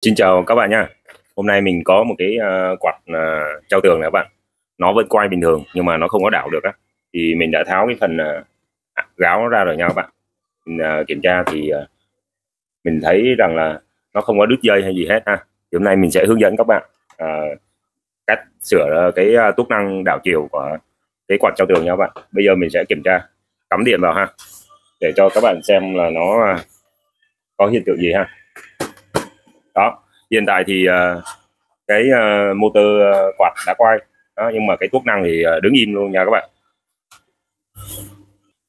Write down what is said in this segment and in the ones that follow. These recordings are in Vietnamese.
Xin chào các bạn nha. Hôm nay mình có một cái quạt treo tường này các bạn. Nó vẫn quay bình thường nhưng mà nó không có đảo được á. Thì mình đã tháo cái phần gáo nó ra rồi nha các bạn. Mình kiểm tra thì mình thấy rằng là nó không có đứt dây hay gì hết ha. Thì hôm nay mình sẽ hướng dẫn các bạn cách sửa cái tuốc năng đảo chiều của cái quạt treo tường nha các bạn. Bây giờ mình sẽ kiểm tra, cắm điện vào ha, để cho các bạn xem là nó có hiện tượng gì ha. Đó, hiện tại thì cái motor quạt đã quay đó, nhưng mà cái thuốc năng thì đứng im luôn nha các bạn.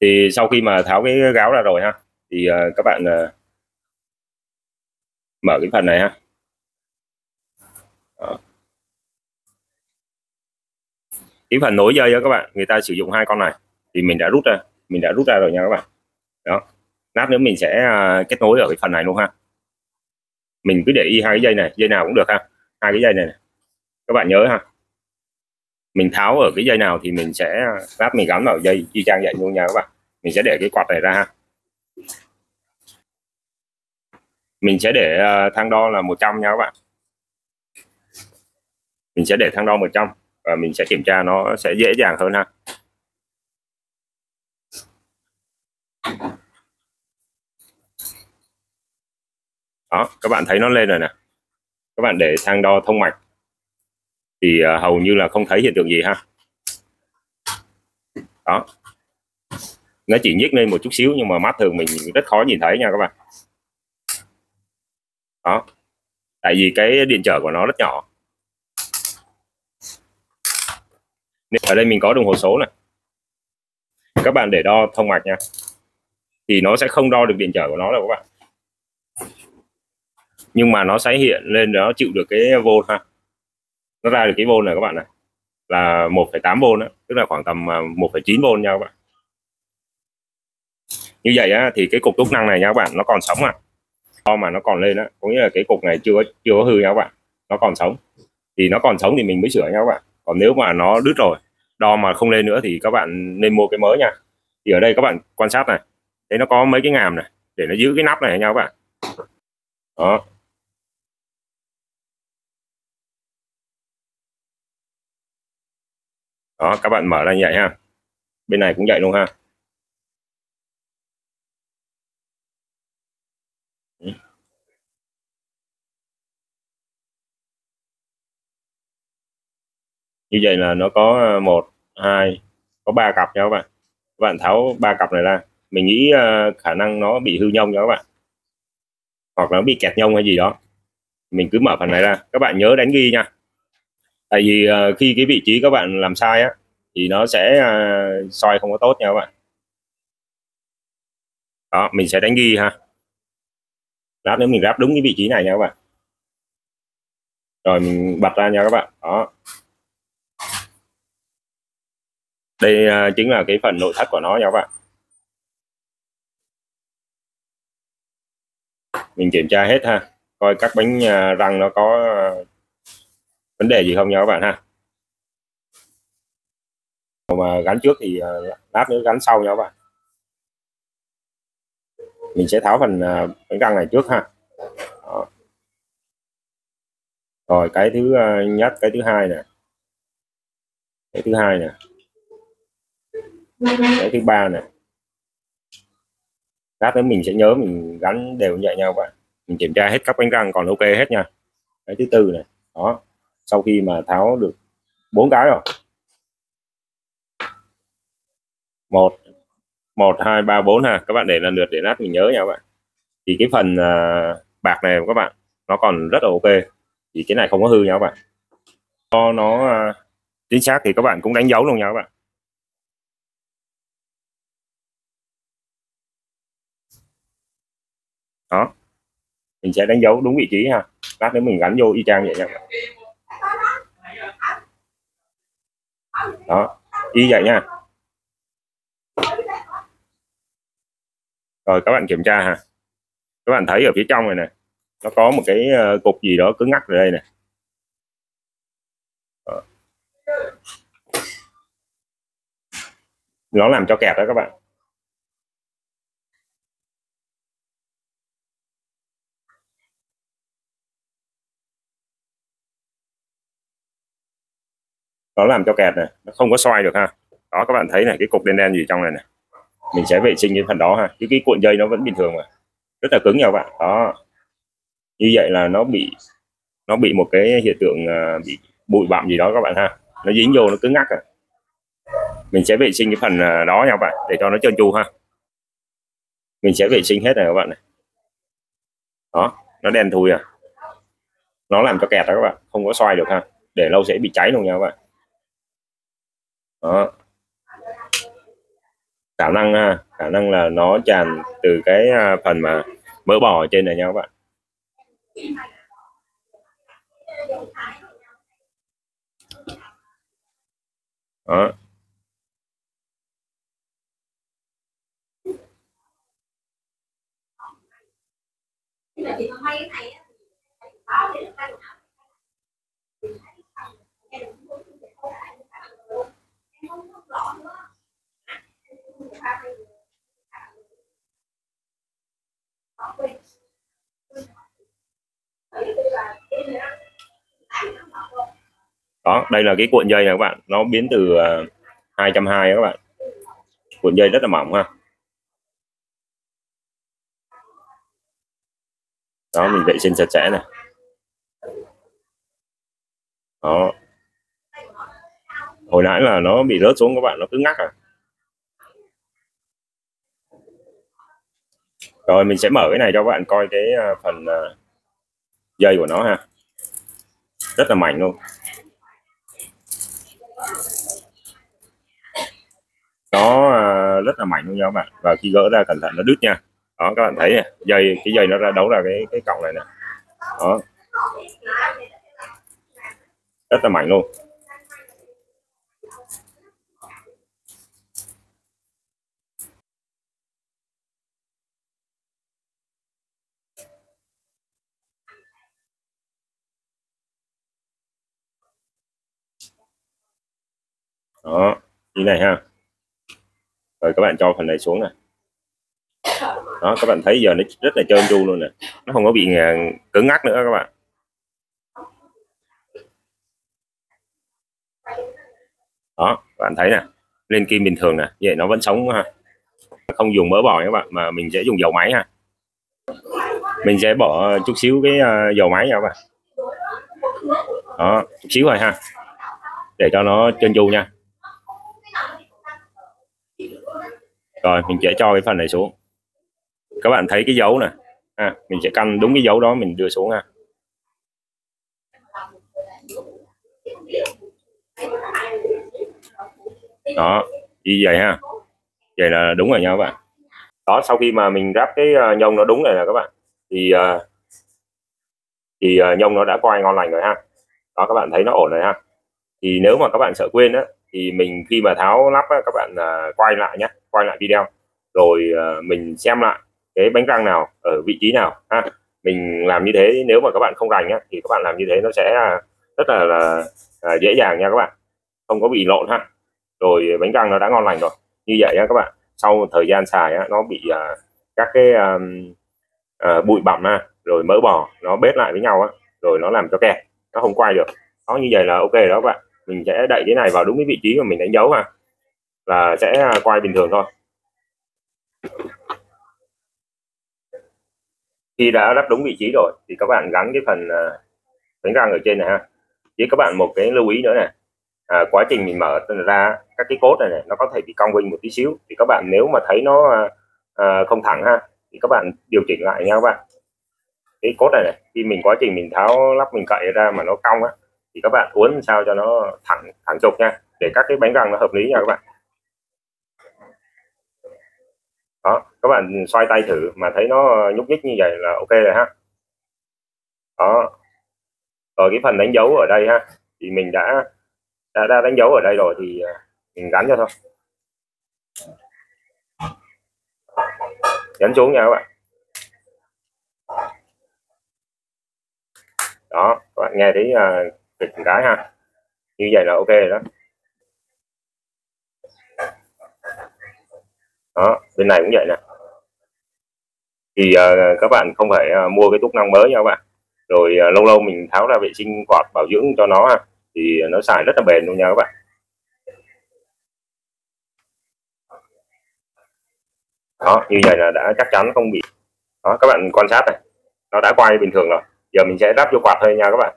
Thì sau khi mà tháo cái gáo ra rồi ha, thì các bạn mở cái phần này ha. Đó. Cái phần nối dây đó các bạn, người ta sử dụng hai con này thì mình đã rút ra rồi nha các bạn. Đó, lát nữa mình sẽ kết nối ở cái phần này luôn ha. Mình cứ để ý hai cái dây này, dây nào cũng được ha, hai cái dây này, các bạn nhớ ha. Mình tháo ở cái dây nào thì mình sẽ lát mình gắn vào dây y chang vậy luôn nha các bạn. Mình sẽ để cái quạt này ra ha. Mình sẽ để thang đo là 100 nha các bạn. Mình sẽ để thang đo 100 và mình sẽ kiểm tra nó sẽ dễ dàng hơn ha. Đó, các bạn thấy nó lên rồi nè. Các bạn để thang đo thông mạch thì hầu như là không thấy hiện tượng gì ha. Đó, nó chỉ nhích lên một chút xíu nhưng mà mắt thường mình rất khó nhìn thấy nha các bạn. Đó, tại vì cái điện trở của nó rất nhỏ. Nên ở đây mình có đồng hồ số này, các bạn để đo thông mạch nha, thì nó sẽ không đo được điện trở của nó đâu các bạn, nhưng mà nó sẽ hiện lên, nó chịu được cái volt ha. Nó ra được cái volt này các bạn này, là 1,8V đó, tức là khoảng tầm 1,9V nha các bạn. Như vậy á, thì cái cục túc năng này nha các bạn, nó còn sống à. Do mà nó còn lên á, có nghĩa là cái cục này chưa có hư nha các bạn, nó còn sống. Thì nó còn sống thì mình mới sửa nha các bạn. Còn nếu mà nó đứt rồi, đo mà không lên nữa thì các bạn nên mua cái mới nha. Thì ở đây các bạn quan sát này, thấy nó có mấy cái ngàm này để nó giữ cái nắp này nha các bạn. Đó. Đó, các bạn mở ra như vậy ha. Bên này cũng vậy luôn ha. Như vậy là nó có một, hai, có ba cặp nha các bạn. Các bạn tháo ba cặp này ra, mình nghĩ khả năng nó bị hư nhông nha các bạn, hoặc là nó bị kẹt nhông hay gì đó. Mình cứ mở phần này ra, các bạn nhớ đánh ghi nha. Tại vì khi cái vị trí các bạn làm sai á thì nó sẽ soi không có tốt nha các bạn. Đó, mình sẽ đánh ghi ha, lát nữa mình ráp đúng cái vị trí này nha các bạn. Rồi mình bật ra nha các bạn. Đó, đây chính là cái phần nội thất của nó nha các bạn. Mình kiểm tra hết ha, coi các bánh răng nó có vấn đề gì không nha các bạn ha. Mà gắn trước thì lát nữa gắn sau nha các bạn. Mình sẽ tháo phần bánh răng này trước ha. Đó. Rồi cái thứ nhất, cái thứ hai nè, cái thứ hai nè, cái thứ ba nè. Lát nữa mình sẽ nhớ mình gắn đều như vậy nha các bạn. Mình kiểm tra hết các bánh răng còn ok hết nha. Cái thứ tư này. Đó, sau khi mà tháo được 4 cái rồi, một, một, hai, ba, bốn ha, các bạn để lần lượt để lát mình nhớ nha các bạn. Thì cái phần bạc này các bạn, nó còn rất là ok, thì cái này không có hư nha các bạn. Cho nó chính xác thì các bạn cũng đánh dấu luôn nha các bạn. Đó, mình sẽ đánh dấu đúng vị trí ha, lát nữa mình gắn vô y chang vậy nha. Đó, y vậy nha. Rồi các bạn kiểm tra ha, các bạn thấy ở phía trong này nè, nó có một cái cục gì đó cứng ngắc ở đây này. Đó. Nó làm cho kẹt đó các bạn. nó làm cho kẹt này, nó không có xoay được ha. Đó, các bạn thấy này, cái cục đen đen gì trong này này, mình sẽ vệ sinh cái phần đó ha. Cái cuộn dây nó vẫn bình thường mà, rất là cứng nha các bạn. Đó, như vậy là nó bị một cái hiện tượng bị bụi bặm gì đó các bạn ha, nó dính vô nó cứng ngắc. Mình sẽ vệ sinh cái phần đó nha các bạn, để cho nó trơn tru ha. Mình sẽ vệ sinh hết này các bạn này. Đó, nó đen thui à, nó làm cho kẹt đó các bạn, không có xoay được ha, để lâu sẽ bị cháy luôn nha các bạn. Đó, khả năng là nó tràn từ cái phần mà mỡ bò ở trên này nha các bạn. Đó, đó, đây là cái cuộn dây này các bạn, nó biến từ 220 các bạn, cuộn dây rất là mỏng ha. Đó, mình vệ sinh sạch sẽ này. Đó, hồi nãy là nó bị rớt xuống các bạn, nó cứng ngắc à. Rồi mình sẽ mở cái này cho các bạn coi cái phần dây của nó ha, rất là mảnh luôn. Nó rất là mảnh luôn nha các bạn, và khi gỡ ra cẩn thận nó đứt nha. Đó, các bạn thấy này, cái dây nó ra đấu ra cái cọng này nè. Đó, rất là mảnh luôn. Đó, như này ha. Rồi các bạn cho phần này xuống này. Đó, các bạn thấy giờ nó rất là trơn tru luôn nè, nó không có bị cứng ngắc nữa các bạn. Đó, các bạn thấy nè, lên kim bình thường nè, vậy nó vẫn sống ha, không dùng mỡ bò các bạn, mà mình sẽ dùng dầu máy ha. Mình sẽ bỏ chút xíu cái dầu máy nha các bạn. Đó, chút xíu thôi ha, để cho nó trơn tru nha. Rồi mình sẽ cho cái phần này xuống. Các bạn thấy cái dấu nè, mình sẽ căn đúng cái dấu đó mình đưa xuống ha. Đó, như vậy ha, vậy là đúng rồi nha các bạn. Đó, sau khi mà mình ráp cái nhông nó đúng này nè các bạn, thì nhông nó đã quay ngon lành rồi ha. Đó, các bạn thấy nó ổn rồi ha. Thì nếu mà các bạn sợ quên á, thì mình khi mà tháo lắp á, các bạn quay lại nhé, quay lại video rồi mình xem lại cái bánh răng nào ở vị trí nào ha. Mình làm như thế, nếu mà các bạn không rành á, thì các bạn làm như thế nó sẽ rất là dễ dàng nha các bạn, không có bị lộn ha. Rồi bánh răng nó đã ngon lành rồi. Như vậy á các bạn, sau một thời gian xài á, nó bị các cái bụi bặm rồi mỡ bò nó bết lại với nhau á, rồi nó làm cho kẹt, nó không quay được. Đó, như vậy là ok đó các bạn. Mình sẽ đậy cái này vào đúng cái vị trí mà mình đánh dấu ha, là sẽ quay bình thường thôi. Khi đã lắp đúng vị trí rồi thì các bạn gắn cái phần bánh răng ở trên này ha. Với các bạn một cái lưu ý nữa này, quá trình mình mở ra các cái cốt này nó có thể bị cong vênh một tí xíu, thì các bạn nếu mà thấy nó không thẳng ha, thì các bạn điều chỉnh lại nha các bạn. Cái cốt này khi mình quá trình mình tháo lắp mình cậy ra mà nó cong á, thì các bạn uốn sao cho nó thẳng thẳng trục nha, để các cái bánh răng nó hợp lý nha các bạn. Đó, các bạn xoay tay thử mà thấy nó nhúc nhích như vậy là ok rồi ha. Đó, rồi cái phần đánh dấu ở đây ha, thì mình đã đánh dấu ở đây rồi, thì mình gắn cho thôi, nhấn xuống nha các bạn. Đó, các bạn nghe thấy kịch cái ha, như vậy là ok rồi đó. Đó, bên này cũng vậy nè. Thì các bạn không phải mua cái túp năng mới nha các bạn, rồi lâu lâu mình tháo ra vệ sinh quạt bảo dưỡng cho nó ha. thì nó xài rất là bền luôn nha các bạn. Đó, như vậy là đã chắc chắn không bị. Đó, các bạn quan sát này, nó đã quay bình thường rồi. Giờ mình sẽ lắp vô quạt thôi nha các bạn.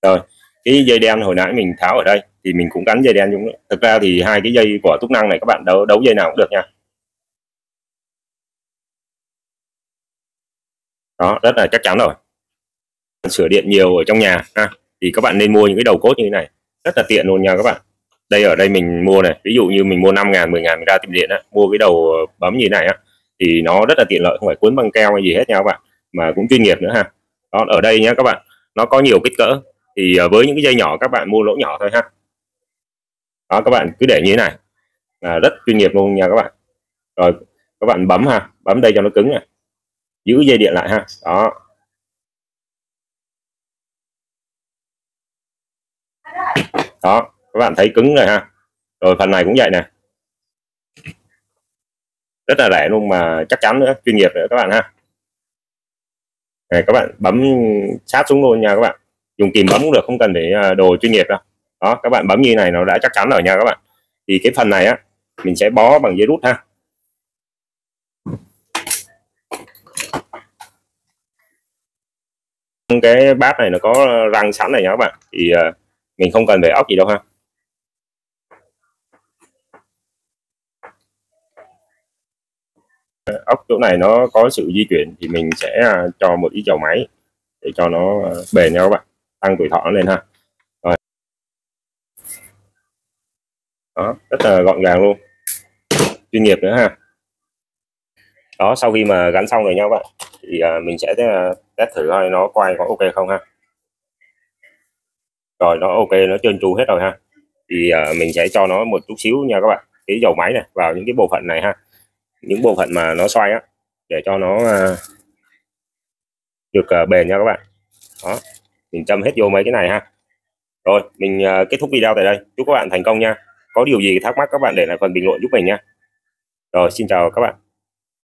Rồi, cái dây đen hồi nãy mình tháo ở đây thì mình cũng gắn dây đen chúng. Thực ra thì hai cái dây của túc năng này các bạn đấu dây nào cũng được nha. Đó, rất là chắc chắn rồi. Sửa điện nhiều ở trong nhà ha, thì các bạn nên mua những cái đầu cốt như thế này, rất là tiện luôn nha các bạn. Đây, ở đây mình mua này, ví dụ như mình mua 5.000 10.000 mình ra tiệm điện á, mua cái đầu bấm như thế này á thì nó rất là tiện lợi, không phải cuốn băng keo hay gì hết nha các bạn, mà cũng chuyên nghiệp nữa ha. Đó, ở đây nhé các bạn, nó có nhiều kích cỡ, thì với những cái dây nhỏ các bạn mua lỗ nhỏ thôi ha. Đó, các bạn cứ để như thế này là rất chuyên nghiệp luôn nha các bạn. Rồi các bạn bấm ha, bấm đây cho nó cứng này, giữ dây điện lại ha. Đó, đó các bạn thấy cứng rồi ha. Rồi phần này cũng vậy nè, rất là rẻ luôn mà chắc chắn nữa, chuyên nghiệp nữa các bạn ha. Này, các bạn bấm sát xuống luôn nha các bạn, dùng kìm bấm cũng được, không cần phải đồ chuyên nghiệp đâu. Đó, các bạn bấm như này nó đã chắc chắn rồi nha các bạn. Thì cái phần này á mình sẽ bó bằng dây rút ha. Cái bát này nó có răng sẵn này nha các bạn, thì mình không cần phải ốc gì đâu ha. Ốc chỗ này nó có sự di chuyển thì mình sẽ cho một ít dầu máy để cho nó bền nha các bạn, tăng tuổi thọ nó lên ha. Rồi. Đó, rất là gọn gàng luôn, chuyên nghiệp nữa ha. Đó, sau khi mà gắn xong rồi nha các bạn, thì mình sẽ test thử coi nó quay có ok không ha. Rồi, nó ok, nó trơn tru hết rồi ha. Thì mình sẽ cho nó một chút xíu nha các bạn, cái dầu máy này vào những cái bộ phận này ha, những bộ phận mà nó xoay á, để cho nó được bền nha các bạn. Đó, mình châm hết vô mấy cái này ha. Rồi mình kết thúc video tại đây, chúc các bạn thành công nha. Có điều gì thắc mắc các bạn để lại phần bình luận giúp mình nha. Rồi, xin chào các bạn.